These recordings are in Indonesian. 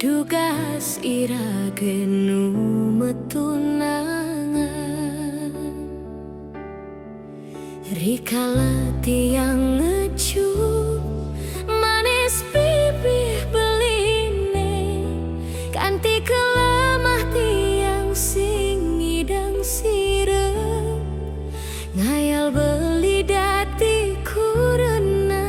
Dugas ira genu metunangan rikala tiang ngecup manis pipih beline kanti kelemah tiang sing ngidang sirep ngayal beli dati kurenan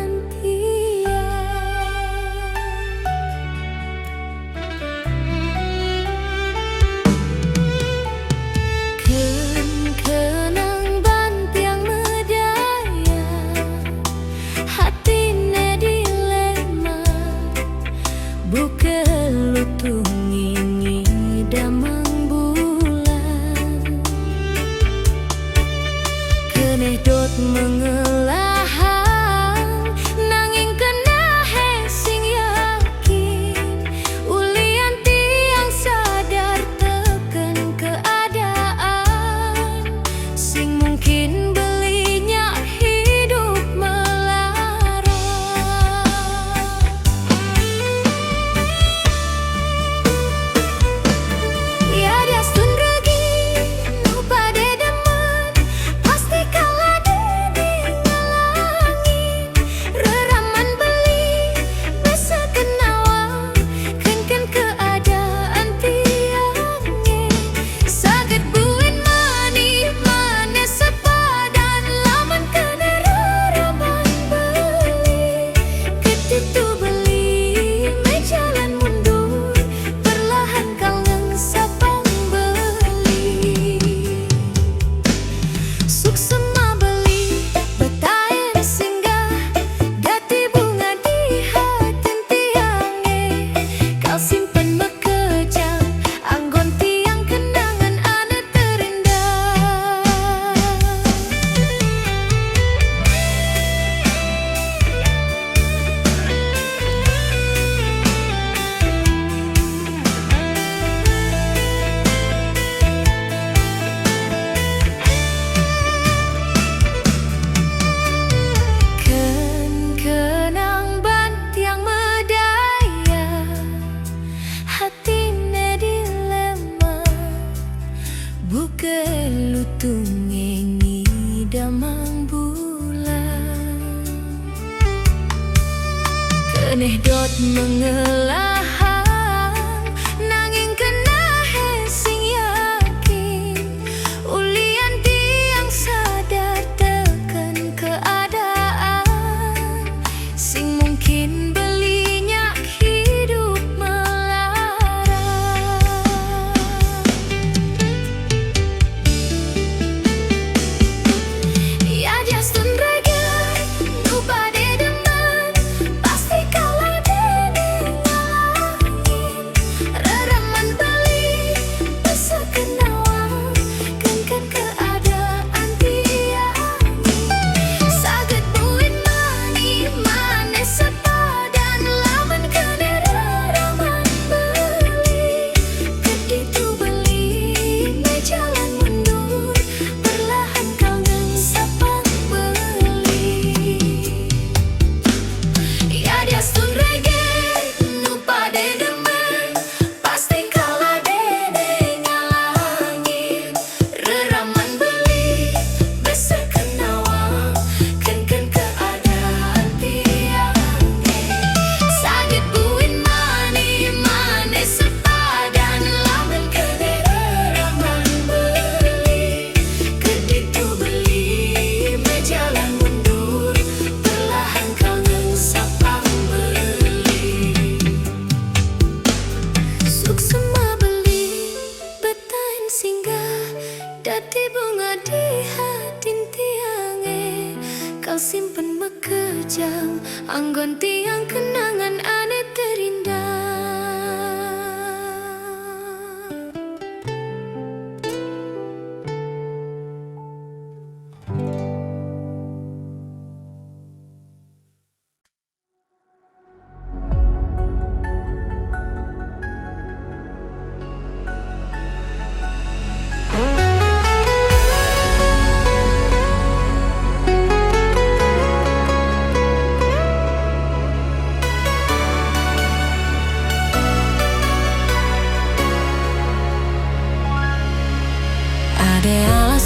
mengelahang nanging kena sing yakin ulian tiang sadar teken keadaan sing mungkin belinya hidup melarat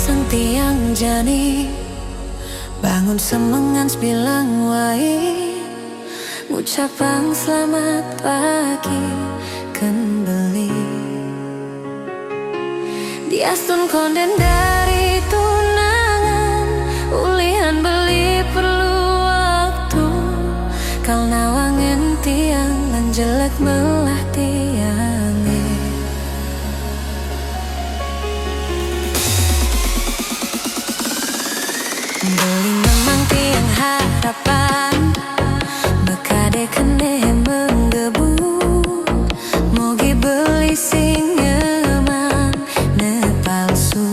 sang tiang jani bangun semengan bilang wai ngucapang selamat pagi kembali. Diastun konden dari tunangan ulihan beli perlu waktu kal nawangen tiang lan jelek melah tiange. Beli memang tiang harapan bekade kene menggebu mogi beli sing nyeman ne palsu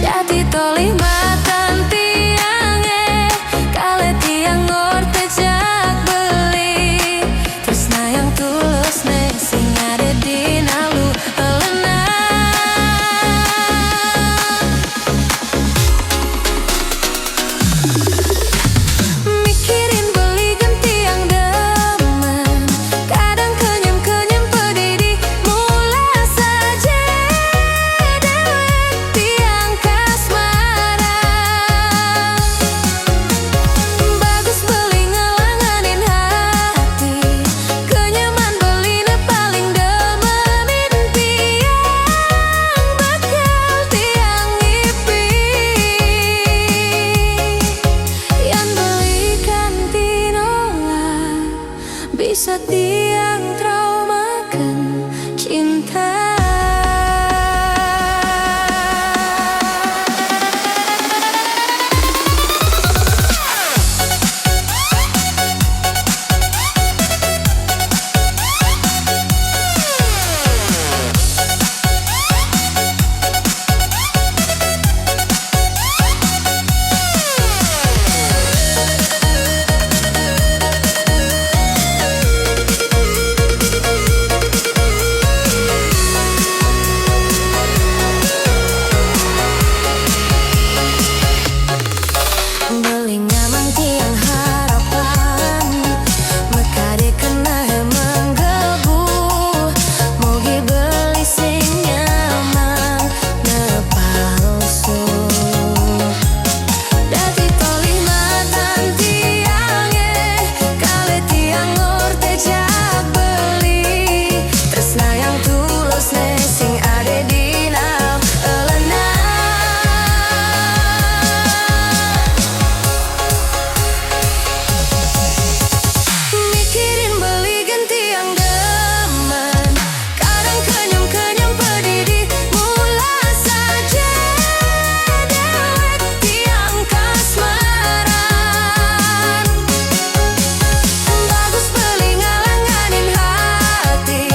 dati tolih matan tiange kale tiang ngorte jak beli tresna yang tulus ne sing ada di nalu elena. Mikirin beli ganti yang demen kadang kenyem-kenyem pedidi mula saja dewek tiang kasmaran. Bagus beli ngelanganin hati kenyaman beli ne paling demenin tiang bakal tiang ipi yang belikan tinola bisa tiang traumakan cinta. Beli ngamang tiang harapan mekade kena menggebu mogi beli sing nyaman ne palsu dati tolih matan tiange kale tiang ngorte jak beli tresna yang tulus ne sing ada di naw elena. Mikirin beli ganti yang demen kadang kenyem-kenyem pedidi mula saja dewek tiang kasmaran. Bagus beli ngalanganin hati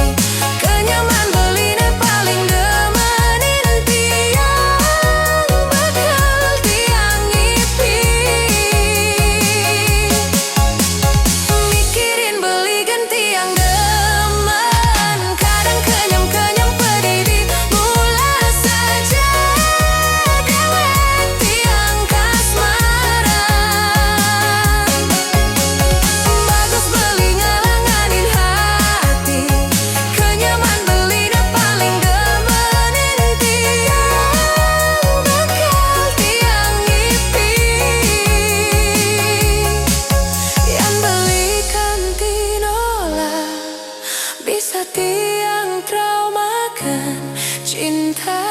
kenyaman beli ne paling demenin tiang bakal tiang ipi. Mikirin beli ganti yang demen kadang kenyem-kenyem pedidi mula saja dewek tiang kasmaran. Bagus beli ngalanganin hati kenyaman beli ne paling demenin tiang bakal tiang ipi yang belikan tinola bisa tiang traumakan cinta.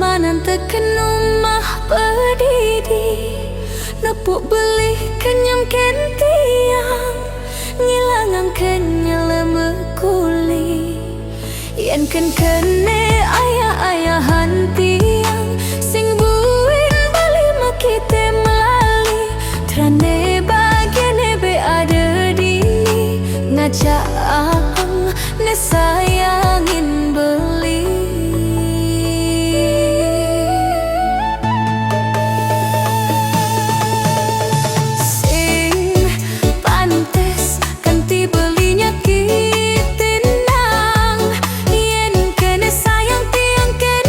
manan teken omah pedidi nepuk beli kenyam kentiang ngilangang kenyelem kuli yen kene ayah-ayahan tiang sing buin bali makite melali trane bagiane be ada dini ngajak ne sayangin beli sing pantes ganti belinya kitin nang yen kene sayang tiang ken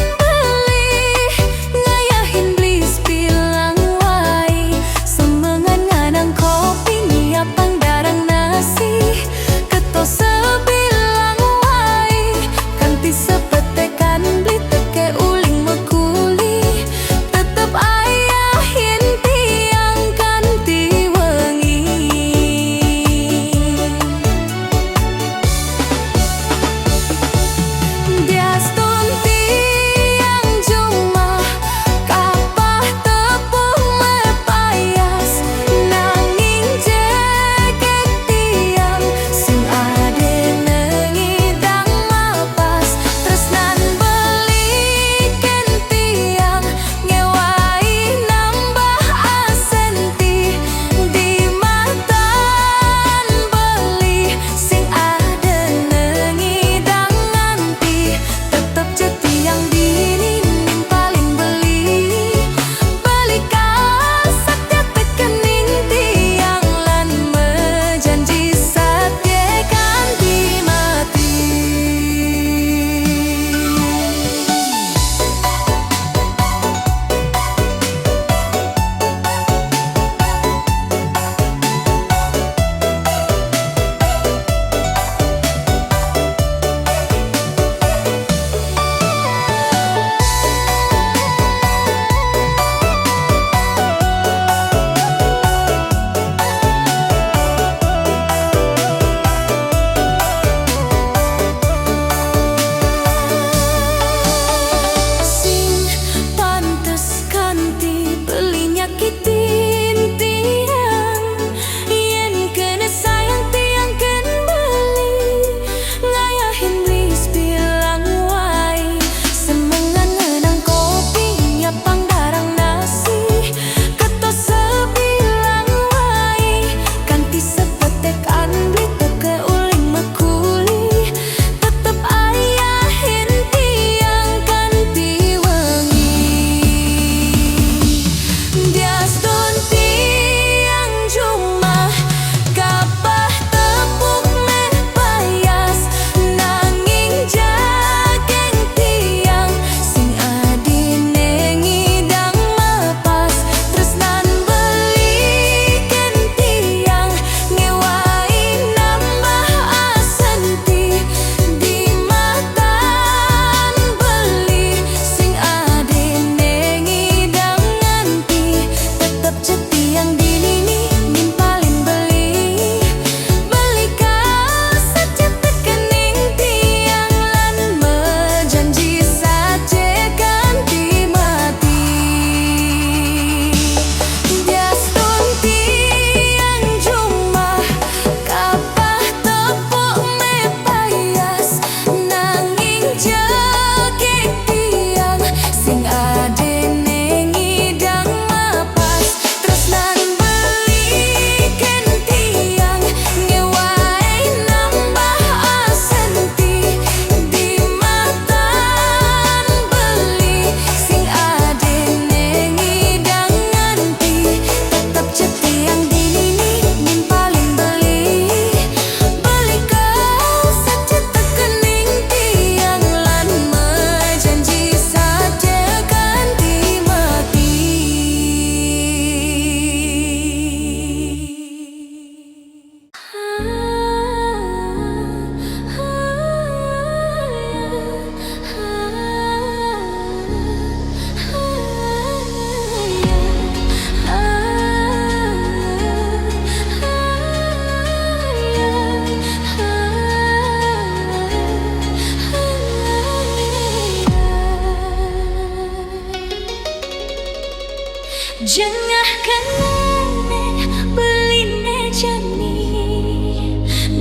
Jengah kanane beline jani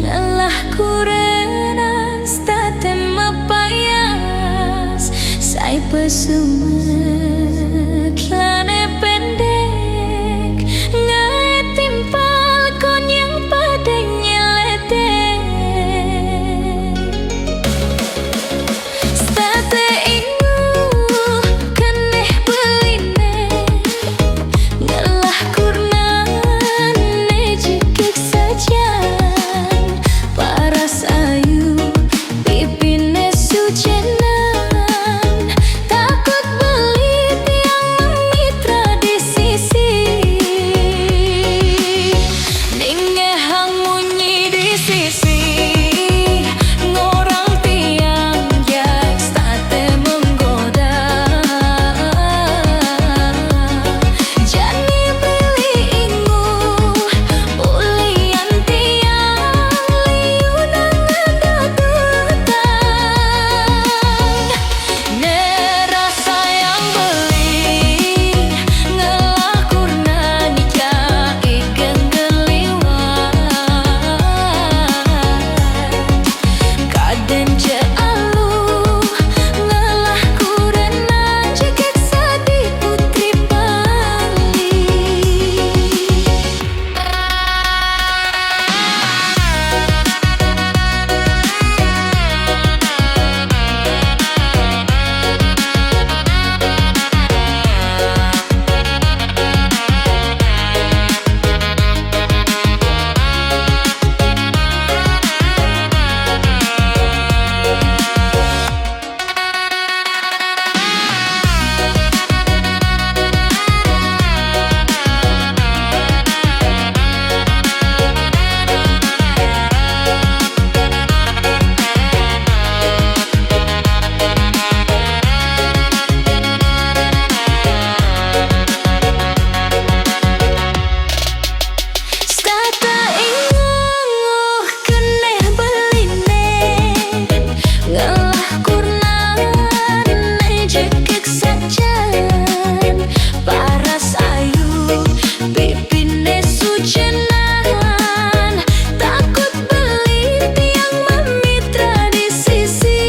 ngalah kurenas tatem mapayas sai pesumek lane pendek ngae timpal kon yang padanya ledek state ingu keneh beline ngalah kurnane jikik sajan paras ayu pipine sujenan takut belit yang memitra di sisi ningehang munyi di sisi ngorang tiang jak state menggoda jani beli ingu ulian tiang liunang ngadadutang nerasa yang beli ngalah kurna nikah ikan geliwan kaden je alu ngalah kurna jeket sadi putri Bali. Stata inguh keneh beline ngalah kurnane jekek sajan paras ayu pipine sujenan takut belit yang memitra di sisi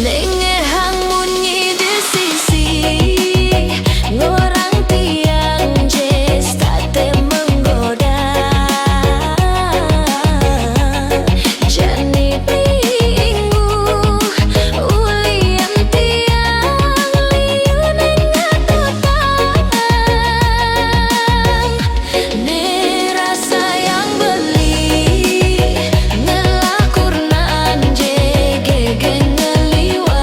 ningehang munyi di sisi ngorang tiang jes tate menggoda jani pingu ulian tiang liuneng ngadotang nerasa yang beli ngalah kurnan jegege ngeliwan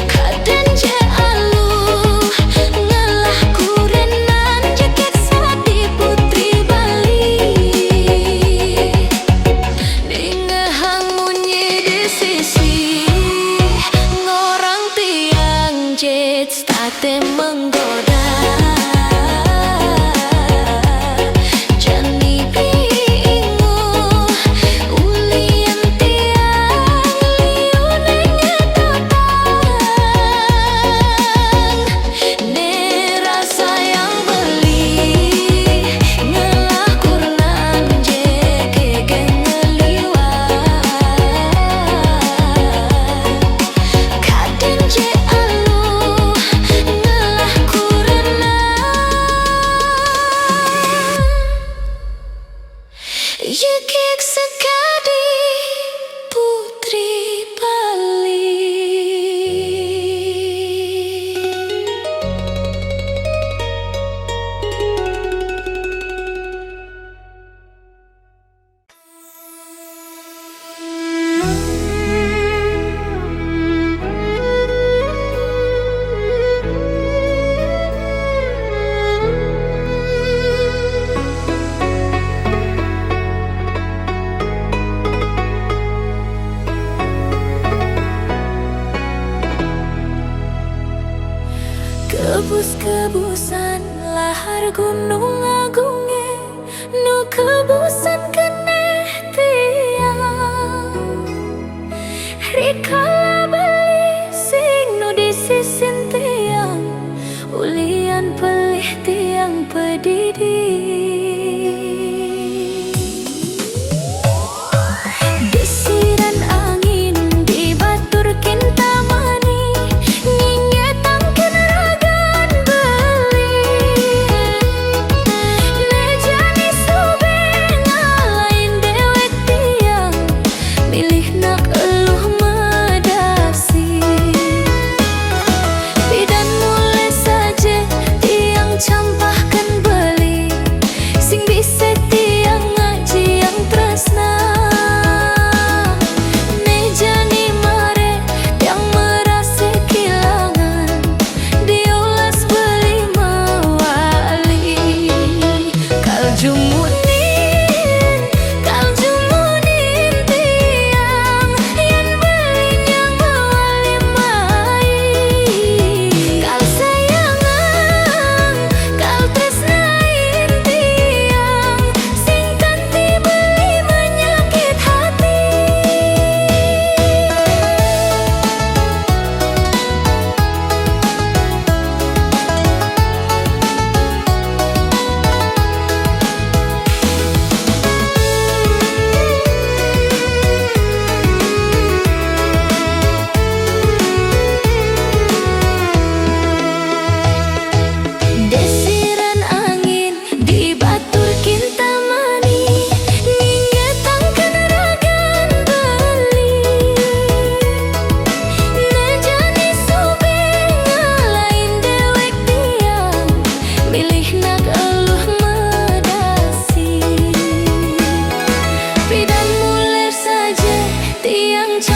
kaden je alu ngalah kurenan jeket sadi putri Bali ningehang munyi di sisi ngorang tiang jet state menggoda jani pingu ulian tiang liuneng ngadotang nerasa yang beli ngalah kurnan jekeke ngeliwan kaden je alu ngalah kurenan jekek sekadi putri Bali. Kebus-kebusan lahar gunung agungnya nu kebusan keneh tiang rikala beli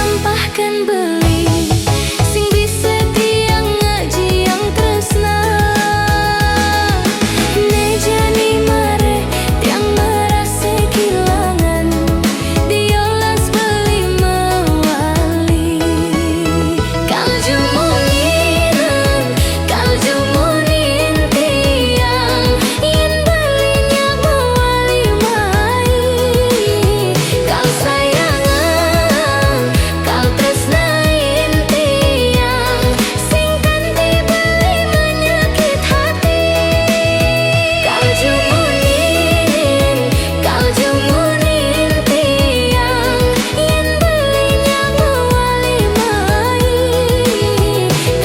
lampahkan beli sing bisa tiang ngaji yang tresna nejani mare tiang merasa kehilangan diolas beli mewali kal jumunin tiang yen belinya mewali mai kal sayangan kal tresnain tiang sing kanti beli menyakit hati kal jumunin tiang yen belinya mewali mai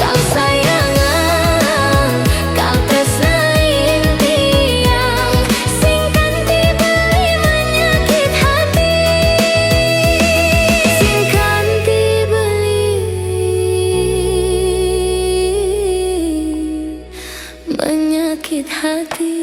kal sayangan kal tresnain tiang sing kanti beli menyakit hati sing kanti beli menyakit hati.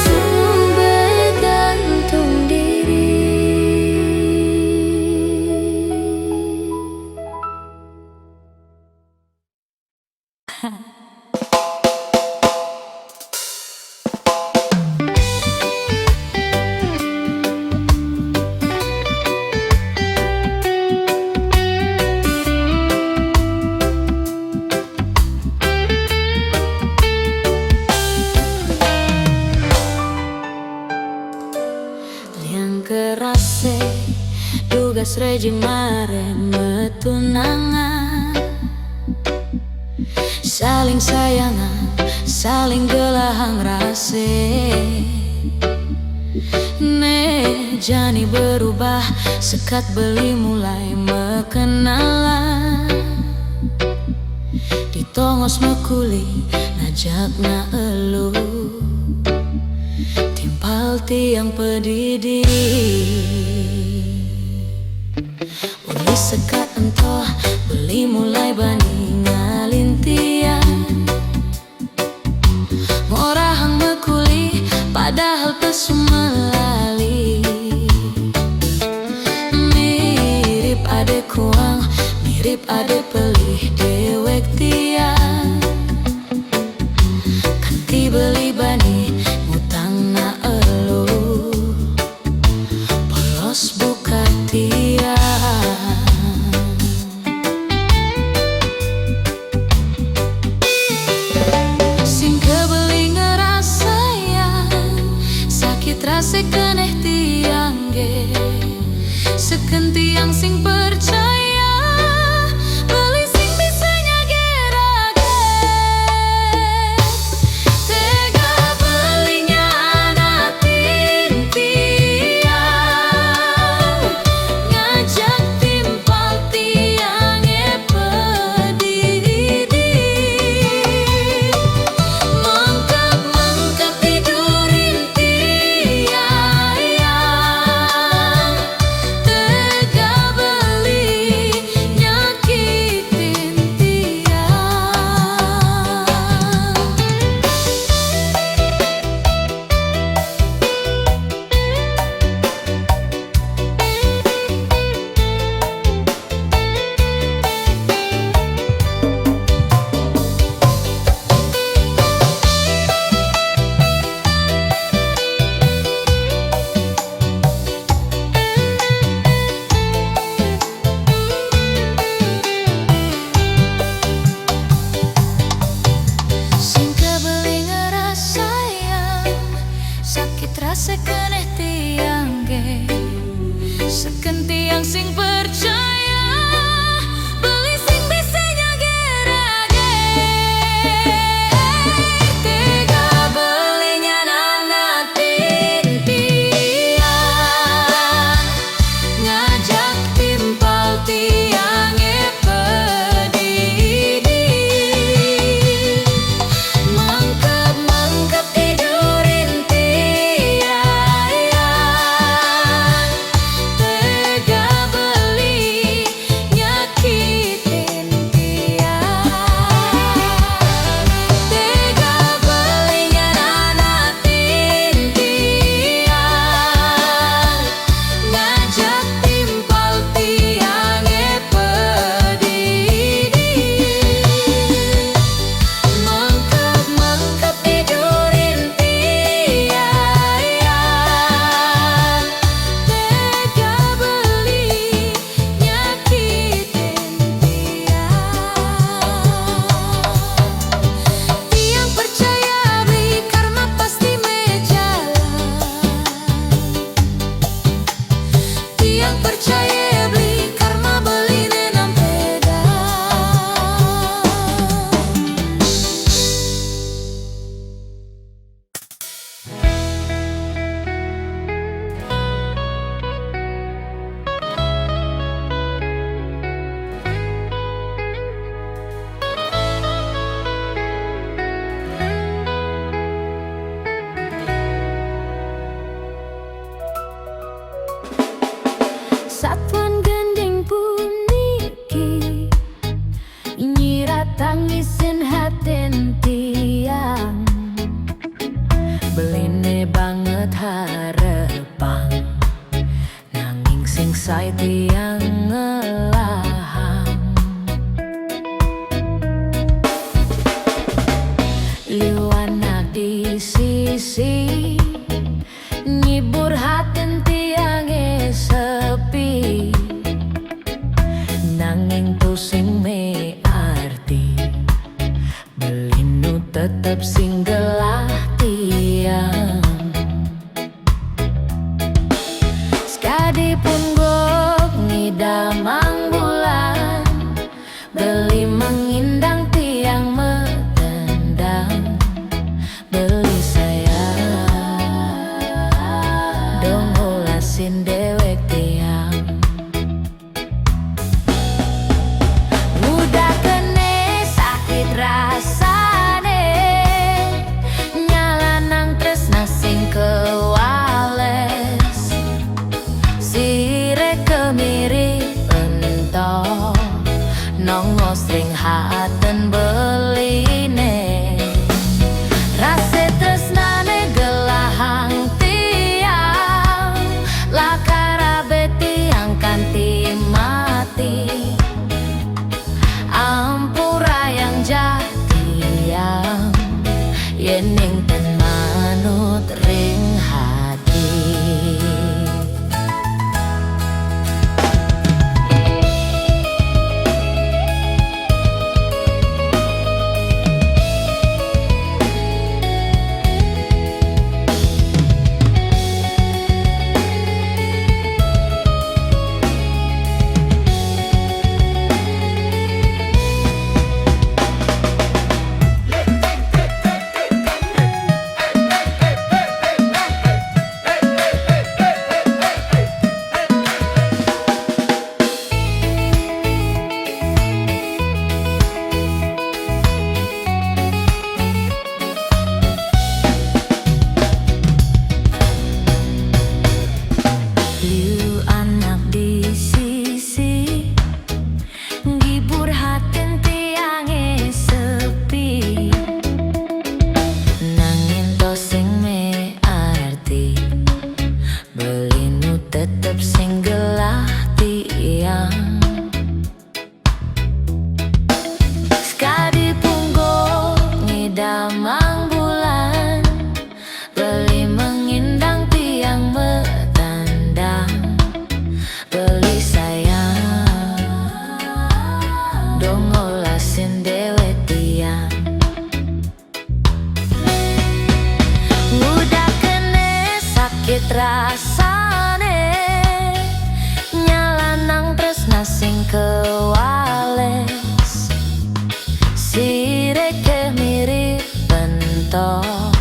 Sumber gantung diri. Yang kerase tugas rejim mare metunangan saling sayangan saling gelahang rase ne jani berubah sekat beli mulai mekenalan ditongos mekuli najak na elu timpal tiang pedidi uli sekat entoh beli mulai bani ngalin tiang ngorahang mekuli padahal pesu melali mirip ade kuang mirip ade pelih dewek tiang kanti beli bani ngutang na elu polos buka tiang sing kebeli ngerasa yang sakit rasa keneh tiang ge seken tiang sing percaya beli sing bisa nyagerage tega belinya anatin tiang ngajak timpal tiang pedidi mangkap tidurin tiang tega beli nyakitin sing kebeli ngerasa yang sakit rasa keneh tiang ge seken tiang sing percaya beli sing bisa nyagerage tega belinya nanatin tiang ngajak timpal tiang pedidi mangkap tidurin tiang tega Satuan gending puniki nyira tangisin hatin tiang, beline banget harapan nanging sing sae tiang ngelahang. Liwana di sisi nyibur hatin tiange sepi, nanging tu sing me arti belinu tetep sing gelah tiang. Sekadi pun gok ngidamang bulan, beli mengindang tiang metendang, beli sayang dong ulasin dewek tiang. Udah kene sakit rasane nyalanang tresna sing kewales, sire kemiri entok nongo sring haten beline. Rase tresnane gelahang tiang, lakarabe tiang kanti mati. Ampura yang jatiang yening ten manut ring hati. Liu anak di sisi ngibur hatin tiange sepi, nangin to sing me arti belinu tetep sing gelah tiang. Sekadi punggo ngidamang bulan, beli mengindang tiang metandang, beli sayang dong ngolasin dewe tiang. Udah kene sakit rasane nyalanang tresna sing kewales, sire kemiri bentok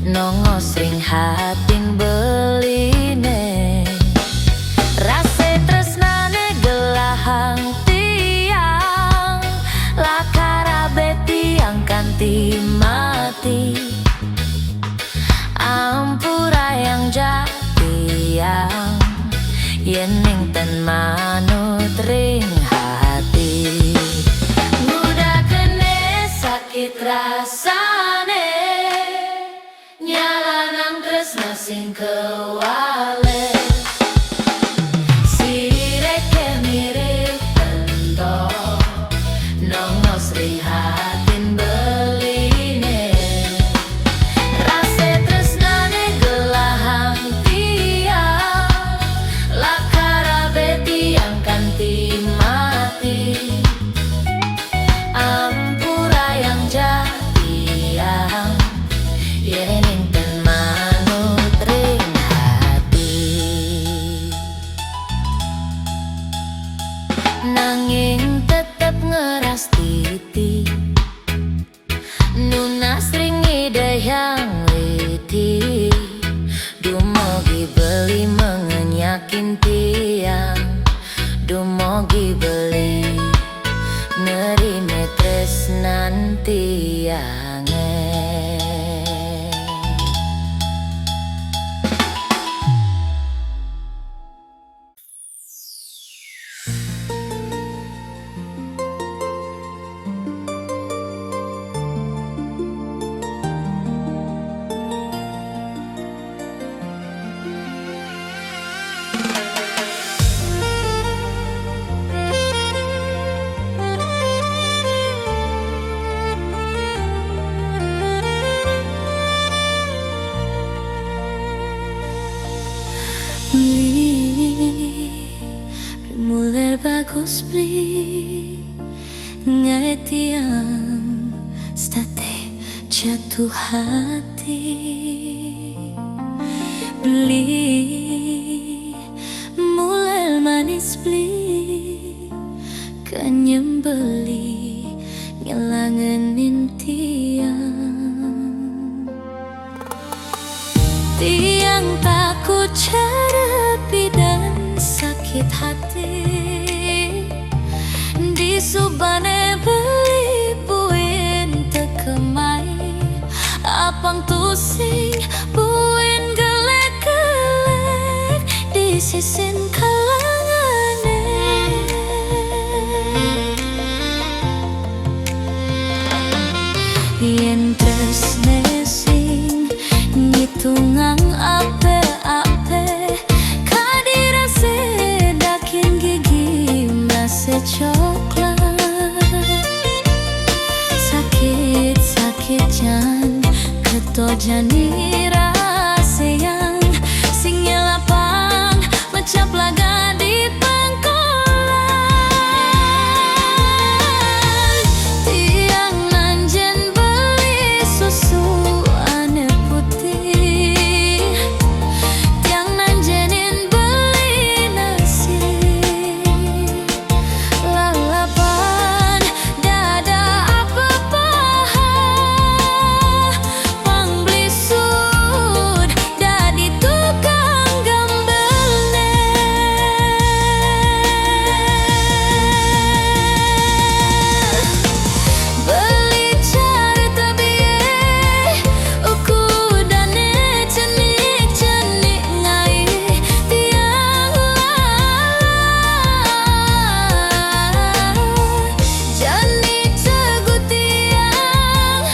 nongo sring hating beline. Rase tresnane gelahang tiang, lakarabe tiang kanti mati. Ampura yang jatiang yening ten manut ring hati. Udah kene sakit rasane nyalanang tresna sing kewales, sire kemiri bentok nongo sri hatin beline. Rase tresnane gelahang tiang, lakarabe tiang kanti mati. Ampura yang jatiang yening ten manut ring hati. Nanging tetep ngeras titi nuna sring ide yang liti, dumogi beli mengenyakin tiang, dumogi beli nerime tresnan tiange. bagus beli ngai tiang state jatuh hati beli mulai manis beli kanyembeli ngelangenin tiang takut cerepi dan sakit hati di subane beli buin tekemai apang tusing buin gelek-gelek di sisin kalangane yen tresne sing ngitungang ape-ape kadirase dakin gigi masih coklat sakit-sakit jan ketojani raseyang sing nyelapang macap laga di pangkolan tiang nanjen beli susu ane putih tiang nanjenin beli nasi lalapan dada apa paha pang beli sud dadi tukang gambelne beli carita biye uku dane cenik-cenik ngai tiang jani cegu tiang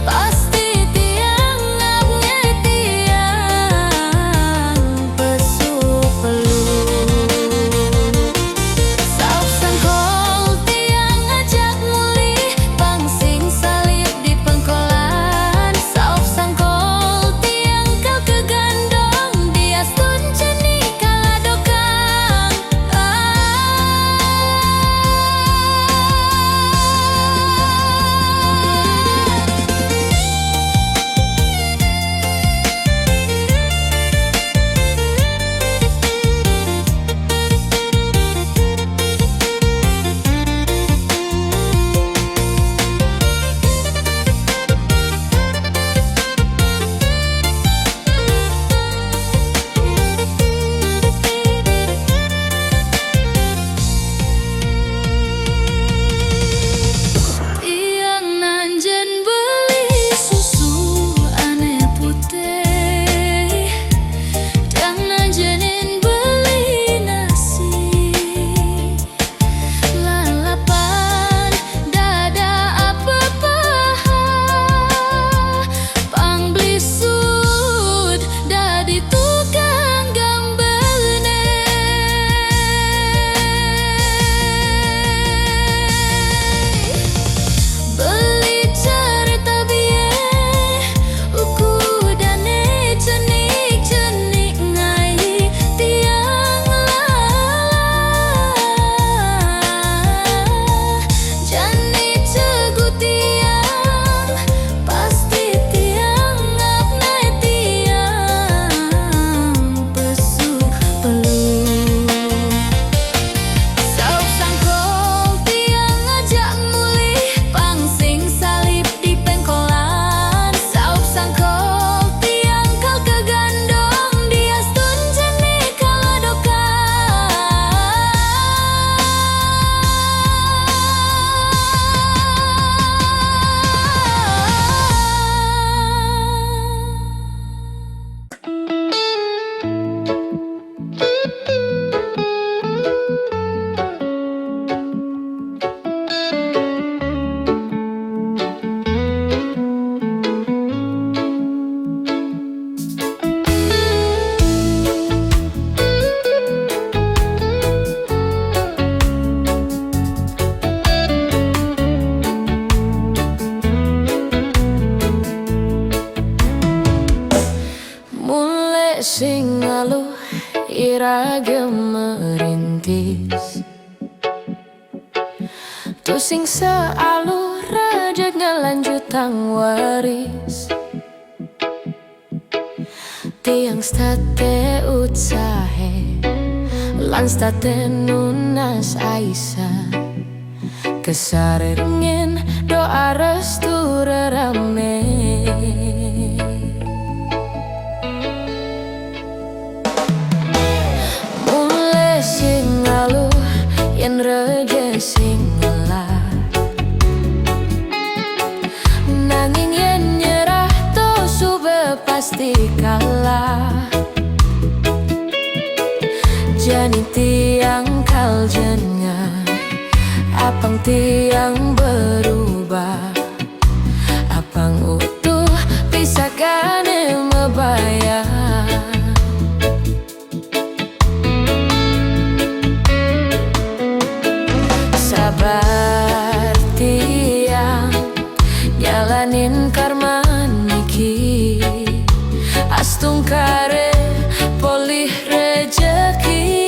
pasti tiang ngabnge tiang pesu pelu sauf sangkol tiang ngajak muli pangsing salib di pengkolan sauf sangkol tiang kau kegandong dia stun cenik kala dokang tiang nanjen beli susu ane putih tiang nanjenin beli nasi lalapan dada apa paha pang beli sud dadi tukang gambelne beli carita biye uku dane cenik-cenik ngai tiang jani cegu tiang pasti tiang ngabnai tiang pesu pelu sauf sangkol tiang ngajak muli pangsing salib di pengkolan sauf sangkol tiang kau kegandong dia stun jenik kala mulai sing aluh irage merintis Tusing sealur rajak ngelanjutang waris tiang state utsahe lan state nunas Aisyah kesaringin doa restu rerame mulai sing ngaluh yen reje sing ngelah nanging yen nyerah to sube pasti kalah jani tiang kaljennya apang tiang berubah apang utuh bisa gane mebayang sabar tiang jalanin karma niki astung kare polih rejeki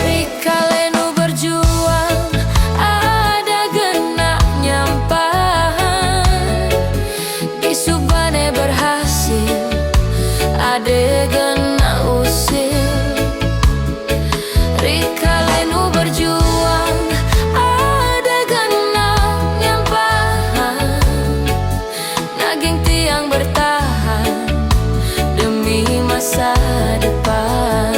rikalenu berjuang ada genak nyampahan isubane berhasil ade genak usil rikalenu berjuang ada genak nyampahan naging tiang bertahan demi masa depan.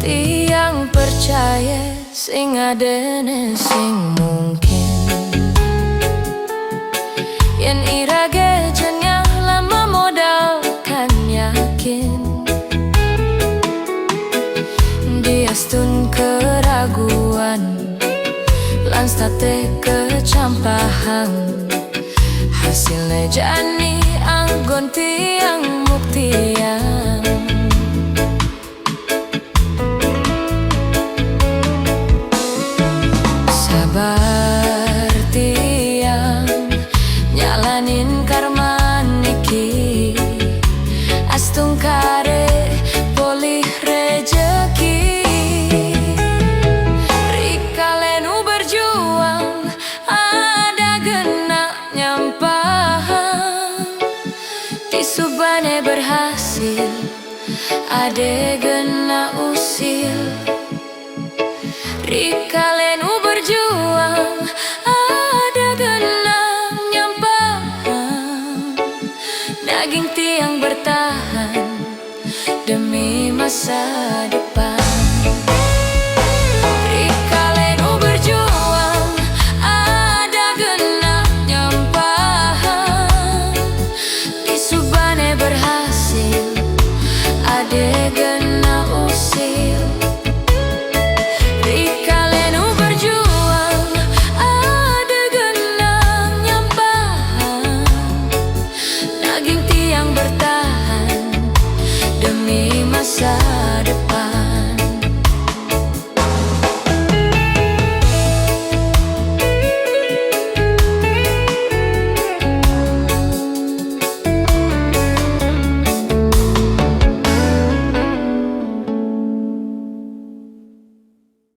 Tiang percaya sing adene sing mungkin yen irage jennya lama modal kan yakin diastun keraguan lan state kecampahan hasilnya jani anggon tiang muktian sabar tiang jalanin karma niki astung kare polih rejeki rikalenu berjuang ada genak nyampahan tisubane berhasil ade genak usil rikalenu berjuang ada genak nyampahan naging tiang bertahan demi masa depan.